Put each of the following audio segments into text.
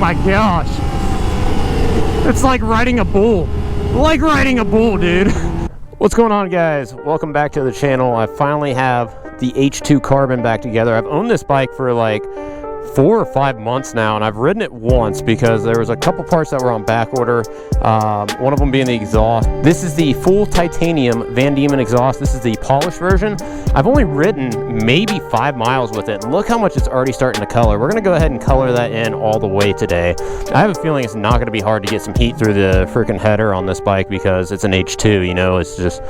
my gosh. It's like riding a bull. Like riding a bull, dude. What's going on, guys? Welcome back to the channel. I finally have the H2 Carbon back together. I've owned this bike for like 4 or 5 months now, and I've ridden it once because there was a couple parts that were on back order, one of them being the exhaust. This is the full titanium Vandemon exhaust. This is the polished version. I've only ridden maybe 5 miles with it, and look how much it's already starting to color. We're going to go ahead and color that in all the way today. I have a feeling it's not going to be hard to get some heat through the freaking header on this bike because it's an H2, you know, it's just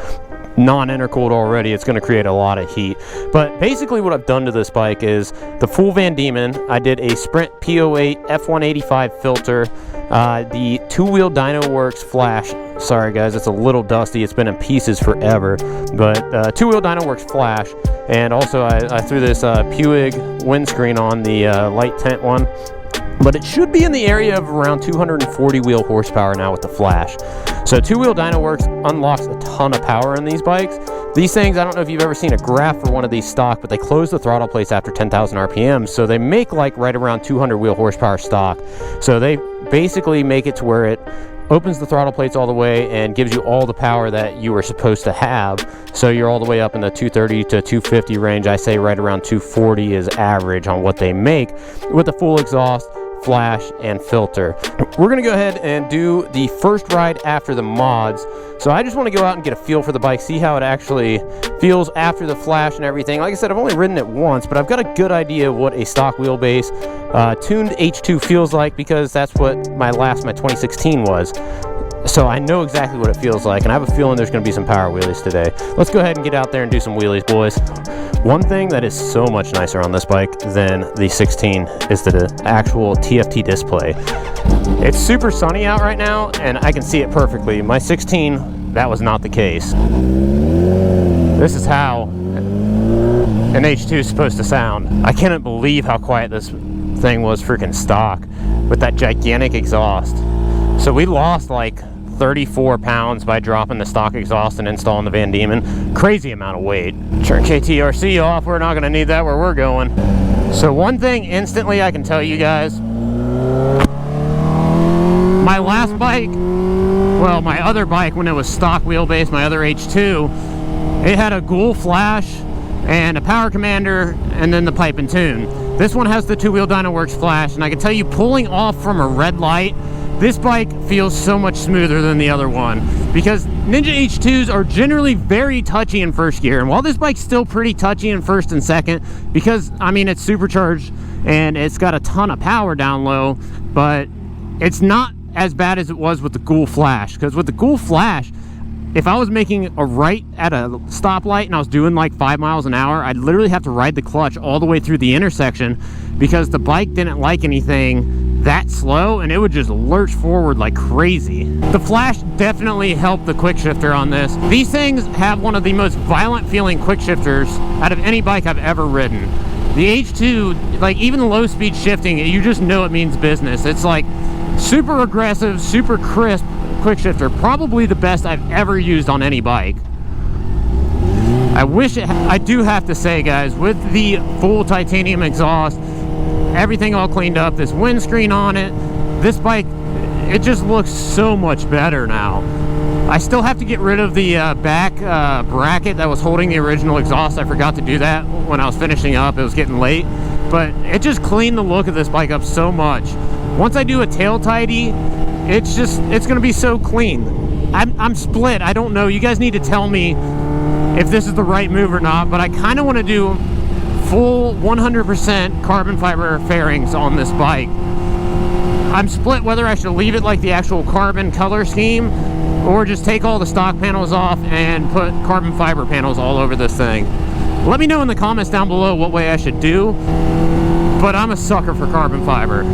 non-intercooled already. It's going to create a lot of heat. But basically what I've done to this bike is the full Vandemon. I did a Sprint P08 F185 filter, the two-wheel dynoworks flash. Sorry guys, it's a little dusty, it's been in pieces forever, but two-wheel dynoworks flash, and also I threw this Puig windscreen on the light tint one. But it should be in the area of around 240 wheel horsepower now with the flash. So two-wheel dynoworks unlocks a ton of power in these bikes. These things, I don't know if you've ever seen a graph for one of these stock, but they close the throttle plates after 10,000 RPM, so they make like right around 200 wheel horsepower stock. So they basically make it to where it opens the throttle plates all the way and gives you all the power that you were supposed to have. So you're all the way up in the 230 to 250 range. I say right around 240 is average on what they make with the full exhaust, flash, and filter. We're gonna go ahead and do the first ride after the mods. So I just want to go out and get a feel for the bike, see how it actually feels after the flash and everything. Like I said, I've only ridden it once, but I've got a good idea of what a stock wheelbase tuned H2 feels like, because that's what my 2016 was. So I know exactly what it feels like, and I have a feeling there's going to be some power wheelies today. Let's go ahead and get out there and do some wheelies, boys. One thing that is so much nicer on this bike than the 16 is the actual TFT display. It's super sunny out right now, and I can see it perfectly. My 16, that was not the case. This is how an H2 is supposed to sound. I cannot believe how quiet this thing was freaking stock with that gigantic exhaust. So we lost like 34 pounds by dropping the stock exhaust and installing the Vandemon. Crazy amount of weight. Turn KTRC off. We're not going to need that where we're going. So one thing instantly I can tell you guys, my last bike, well, my other bike when it was stock wheelbase, my other H2, it had a Ghoul flash and a power commander and then the pipe and tune. This one has the two-wheel dynoworks flash, and I can tell you, pulling off from a red light, this bike feels so much smoother than the other one, because Ninja H2s are generally very touchy in first gear. And while this bike's still pretty touchy in first and second, because, I mean, it's supercharged and it's got a ton of power down low, but it's not as bad as it was with the Ghoul Flash. Because with the Ghoul Flash, if I was making a right at a stoplight and I was doing like 5 miles an hour, I'd literally have to ride the clutch all the way through the intersection because the bike didn't like anything that slow, and it would just lurch forward like crazy. The flash definitely helped the quick shifter on this. These things have one of the most violent feeling quick shifters out of any bike I've ever ridden. The H2, like even the low speed shifting, you just know it means business. It's like super aggressive, super crisp quick shifter. Probably the best I've ever used on any bike. I do have to say, guys, with the full titanium exhaust, everything all cleaned up, this windscreen on it, this bike, it just looks so much better now. I still have to get rid of the back bracket that was holding the original exhaust. I forgot to do that when I was finishing up. It was getting late, but it just cleaned the look of this bike up so much. Once I do a tail tidy, it's gonna be so clean. I'm split. I don't know, you guys need to tell me if this is the right move or not, but I kind of want to do full 100% carbon fiber fairings on this bike. I'm split whether I should leave it like the actual carbon color scheme or just take all the stock panels off and put carbon fiber panels all over this thing. Let me know in the comments down below what way I should do, but I'm a sucker for carbon fiber.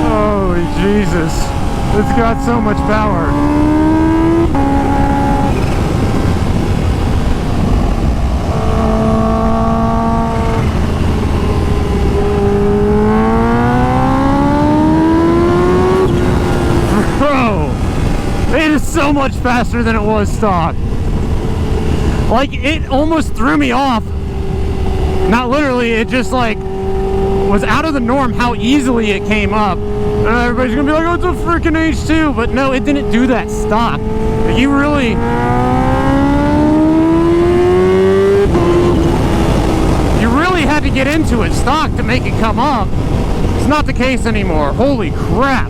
Holy Jesus. It's got so much power. Bro, it is so much faster than it was stock. Like, it almost threw me off. Not literally, it just like was out of the norm how easily it came up. And everybody's gonna be like, oh, it's a freaking H2, but no, it didn't do that stock. You really had to get into it stock to make it come up. It's not the case anymore. Holy crap.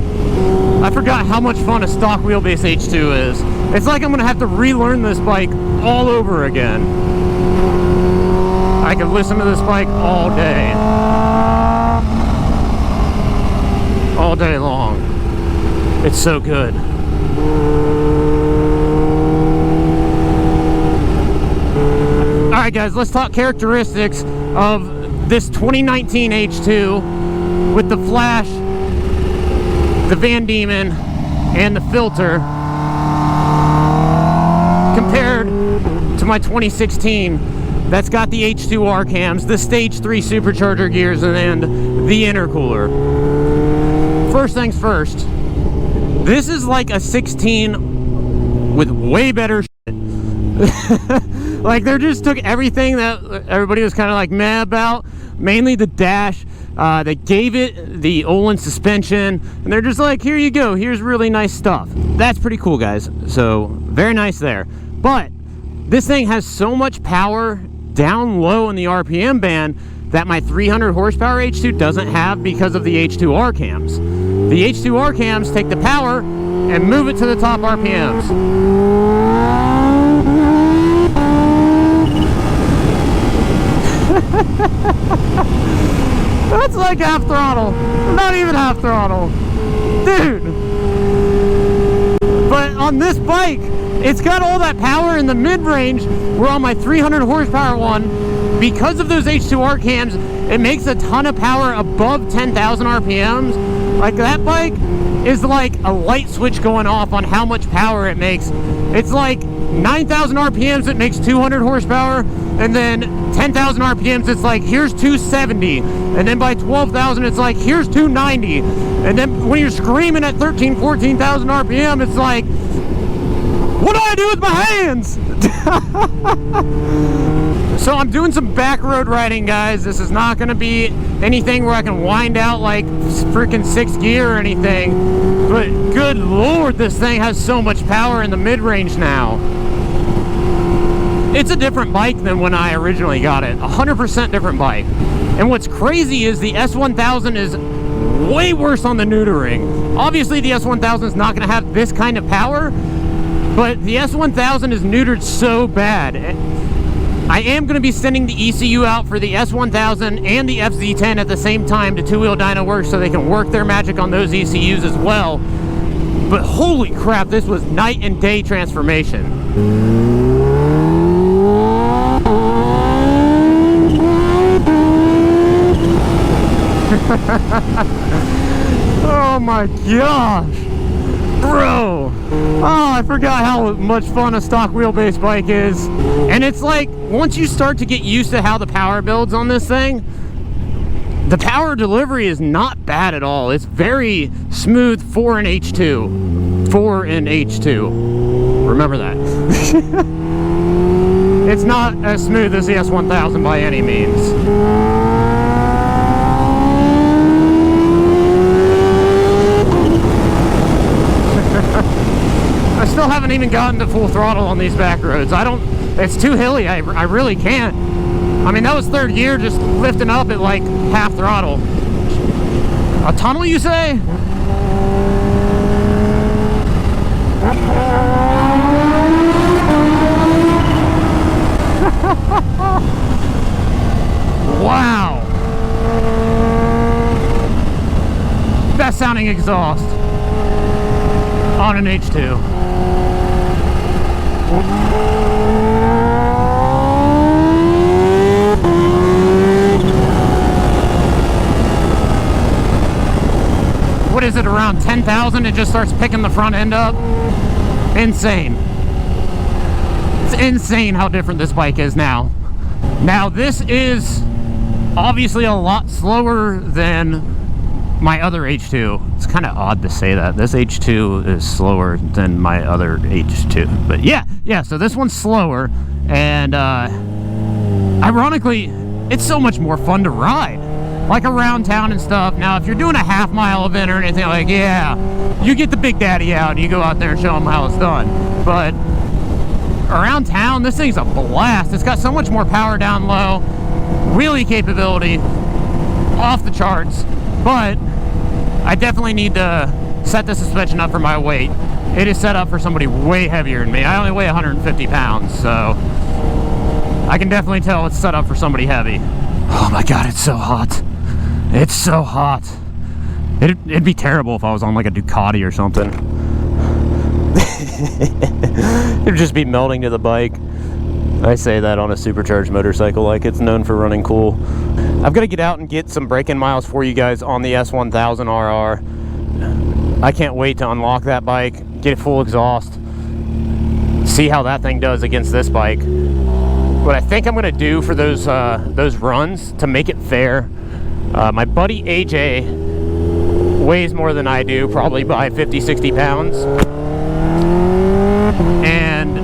I forgot how much fun a stock wheelbase H2 is. It's like I'm gonna have to relearn this bike all over again. I could listen to this bike all day. All day long. It's so good. Alright guys, let's talk characteristics of this 2019 H2 with the flash, the Vandemon, and the filter compared to my 2016 that's got the H2R cams, the stage 3 supercharger gears, and the intercooler. First things first, this is like a 16 with way better shit. Like, they just took everything that everybody was kind of like meh about, mainly the dash. They gave it the Olin suspension, and they're just like, here you go, here's really nice stuff. That's pretty cool, guys. So very nice there. But this thing has so much power down low in the RPM band that my 300 horsepower H2 doesn't have because of the H2R cams. The H2R cams take the power and move it to the top RPMs. That's like half throttle. Not even half throttle. Dude. But on this bike, it's got all that power in the mid-range, where on my 300 horsepower one, because of those H2R cams, it makes a ton of power above 10,000 RPMs. Like, that bike is like a light switch going off on how much power it makes. It's like 9,000 RPMs, it makes 200 horsepower, and then 10,000 RPMs, it's like, here's 270, and then by 12,000, it's like, here's 290, and then when you're screaming at 13, 14,000 RPM, it's like, what do I do with my hands? So I'm doing some back road riding, guys. This is not going to be anything where I can wind out like freaking 6th gear or anything, but good lord, this thing has so much power in the mid-range now. It's a different bike than when I originally got it. 100% different bike. And what's crazy is the S1000 is way worse on the neutering. Obviously the S1000 is not going to have this kind of power, but the S1000 is neutered so bad. I am going to be sending the ECU out for the S1000 and the FZ10 at the same time to Two Wheel Dynoworks so they can work their magic on those ECUs as well. But holy crap, this was night and day transformation. Oh my gosh, bro. Oh, I forgot how much fun a stock wheelbase bike is. And it's like, once you start to get used to how the power builds on this thing, the power delivery is not bad at all. It's very smooth for an H2. For an H2. Remember that. It's not as smooth as the S1000 by any means. I still haven't even gotten to full throttle on these back roads. It's too hilly. I really can't. I mean, that was 3rd gear, just lifting up at like half throttle. A tunnel, you say? Wow. Best sounding exhaust on an H2. What is it, around 10,000? It just starts picking the front end up. Insane. It's insane how different this bike is now. Now, this is obviously a lot slower than my other H2. It's kind of odd to say that. This H2 is slower than my other H2. But yeah, so this one's slower. And ironically, it's so much more fun to ride, like around town and stuff. Now, if you're doing a half-mile event or anything, like, yeah, you get the Big Daddy out and you go out there and show them how it's done. But around town, this thing's a blast. It's got so much more power down low, wheelie capability off the charts. But I definitely need to set the suspension up for my weight. It is set up for somebody way heavier than me. I only weigh 150 pounds, so I can definitely tell it's set up for somebody heavy. Oh my god, it's so hot. It's so hot. It'd be terrible if I was on like a Ducati or something. It'd just be melting to the bike. I say that on a supercharged motorcycle like it's known for running cool. I've got to get out and get some break-in miles for you guys on the S1000RR. I can't wait to unlock that bike, get it full exhaust, see how that thing does against this bike. What I think I'm going to do for those runs to make it fair, my buddy AJ weighs more than I do, probably by 50-60 pounds. And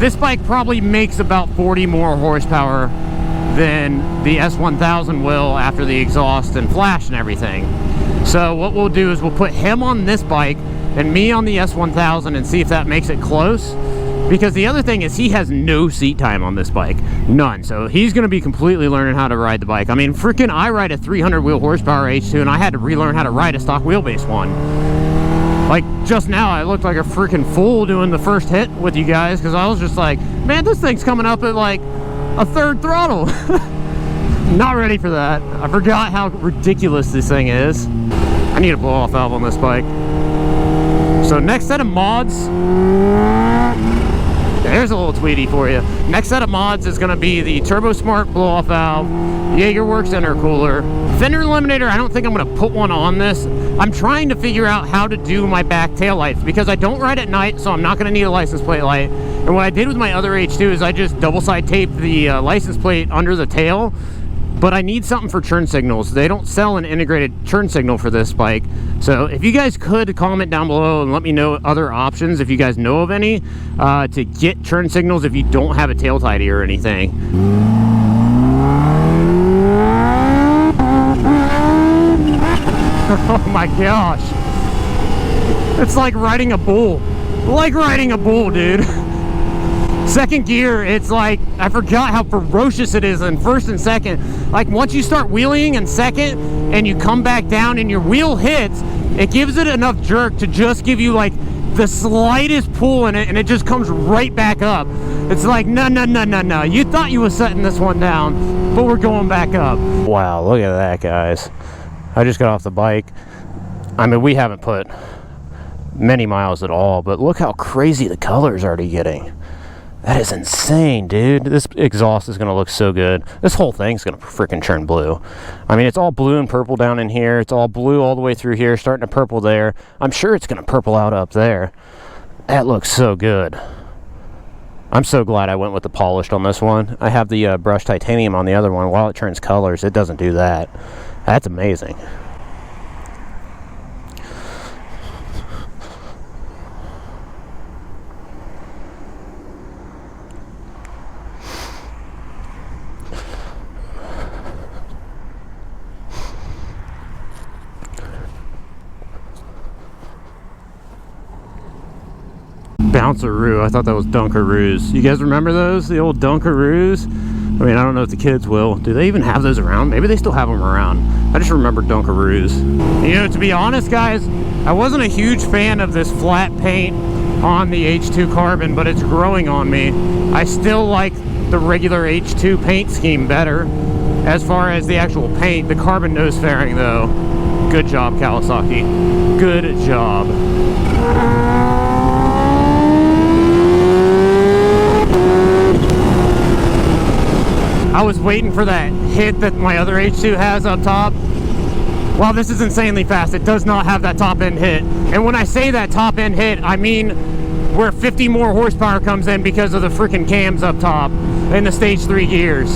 this bike probably makes about 40 more horsepower than the S1000 will after the exhaust and flash and everything. So what we'll do is we'll put him on this bike and me on the S1000 and see if that makes it close. Because the other thing is he has no seat time on this bike. None. So he's going to be completely learning how to ride the bike. I mean, freaking I ride a 300 wheel horsepower H2 and I had to relearn how to ride a stock wheelbase one. Like, just now I looked like a freaking fool doing the first hit with you guys because I was just like, man, this thing's coming up at like a third throttle. Not ready for that. I forgot how ridiculous this thing is. I need a blow-off valve on this bike. So next set of mods, there's a little Tweety for you. Next set of mods is going to be the Turbo Smart blow-off valve, dynoworks intercooler, fender eliminator. I don't think I'm going to put one on this. I'm trying to figure out how to do my back tail lights because I don't ride at night, so I'm not going to need a license plate light. And what I did with my other H2 is I just double side taped the license plate under the tail. But I need something for turn signals. They don't sell an integrated turn signal for this bike. So if you guys could comment down below and let me know other options, if you guys know of any, to get turn signals if you don't have a tail tidy or anything. Oh my gosh. It's like riding a bull. Like riding a bull, dude. Second gear, it's like, I forgot how ferocious it is in first and second. Like, once you start wheeling in second and you come back down and your wheel hits, it gives it enough jerk to just give you like the slightest pull in it and it just comes right back up. It's like, no. You thought you were setting this one down, but we're going back up. Wow, look at that, guys. I just got off the bike. I mean, we haven't put many miles at all, but look how crazy the color is already getting. That is insane, dude. This exhaust is going to look so good. This whole thing's going to freaking turn blue. I mean, it's all blue and purple down in here. It's all blue all the way through here, starting to purple there. I'm sure it's going to purple out up there. That looks so good. I'm so glad I went with the polished on this one. I have the brushed titanium on the other one. While it turns colors, it doesn't do that. That's amazing. Bounceroo. I thought that was Dunkaroos. You guys remember those? The old Dunkaroos? I mean, I don't know if the kids will. Do they even have those around? Maybe they still have them around. I just remember Dunkaroos. You know, to be honest, guys, I wasn't a huge fan of this flat paint on the H2 Carbon, but it's growing on me. I still like the regular H2 paint scheme better. As far as the actual paint, the carbon nose fairing, though, good job, Kawasaki. Good job. I was waiting for that hit that my other H2 has up top. While this is insanely fast, it does not have that top end hit. And when I say that top end hit, I mean where 50 more horsepower comes in because of the freaking cams up top and the stage 3 gears.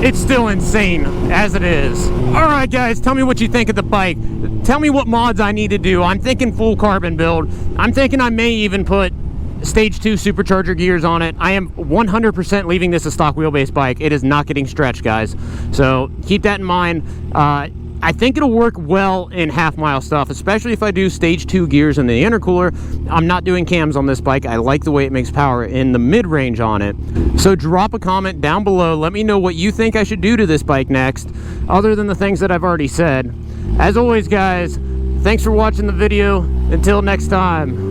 It's still insane as it is. Alright guys, tell me what you think of the bike. Tell me what mods I need to do. I'm thinking full carbon build. I'm thinking I may even put stage 2 supercharger gears on it. I am 100% leaving this a stock wheelbase bike. It is not getting stretched, guys. So keep that in mind. I think it'll work well in half-mile stuff, especially if I do stage 2 gears in the intercooler. I'm not doing cams on this bike. I like the way it makes power in the mid-range on it. So drop a comment down below. Let me know what you think I should do to this bike next, other than the things that I've already said. As always, guys, thanks for watching the video. Until next time.